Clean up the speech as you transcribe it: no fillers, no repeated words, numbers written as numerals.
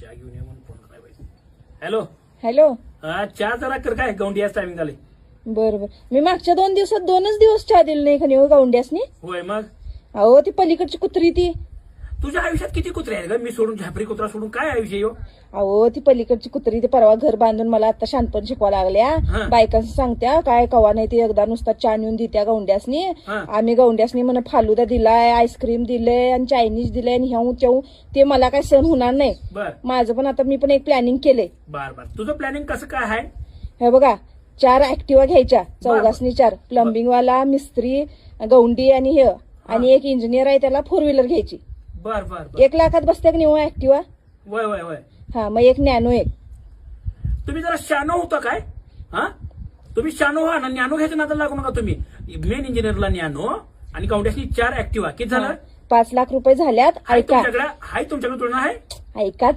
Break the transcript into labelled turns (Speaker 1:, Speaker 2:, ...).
Speaker 1: चहा घेऊन ये म्हणून फोन करायला पाहिजे. Hello
Speaker 2: hello.
Speaker 1: चहा जरा कर काय गौंडियाच टायमिंग झाले.
Speaker 2: बर बर. मी मागच्या 2 दिवसात 2च दिवस चहा दिले नाही खनी हो गावंड्यासनी.
Speaker 1: होय मग
Speaker 2: अहो ती पलीकडची कुत्री ती.
Speaker 1: तुझ्या आयुष्यात किती कुत्रे आहेत ग? मी सोडून झापरी कुत्रा सोडून काय आयुष्य यो?
Speaker 2: अहो ती पलीकडची कुत्री ती परवा घर बांधून मला आता शांतपण शिकवा लागल्या. बायकांना सांगत्या काय कवा नाही ती एकदा नुसता चहा नेऊन देत्या गौंड्यासनी. आम्ही गौंड्यासनी म्हण फालुदा दिलाय, आईस्क्रीम दिलंय आणि चायनीज दिलंय आणि ह्याऊ त्याऊ. ते मला काय सहन होणार नाही. माझं पण आता मी पण एक प्लॅनिंग केलंय.
Speaker 1: बर बर. तुझं प्लॅनिंग कसं काय आहे?
Speaker 2: हे बघा 4 ऍक्टिवा घ्यायच्या, चौघासनी 4. प्लंबिंग वाला, मिस्त्री, गौंडी आणि हे आणि एक इंजिनियर आहे त्याला 4 व्हीलर घ्यायची.
Speaker 1: बर बर.
Speaker 2: 1 लाखात बसते का नाही ऍक्टिवा?
Speaker 1: वय वय वय.
Speaker 2: हा मग एक नॅनो एक.
Speaker 1: तुम्ही जरा शानो होता काय? हा तुम्ही शानो व्हा ना. नॅनो घ्यायचं नादाला लागू नका तुम्ही. मेन इंजिनियरला नॅनो आणि गौंड्यासनी 4 ऍक्टिवा. किती झालं?
Speaker 2: 5 लाख रुपये झाल्यात. ऐका
Speaker 1: तुमच्याकडे तुळना आहे?
Speaker 2: ऐका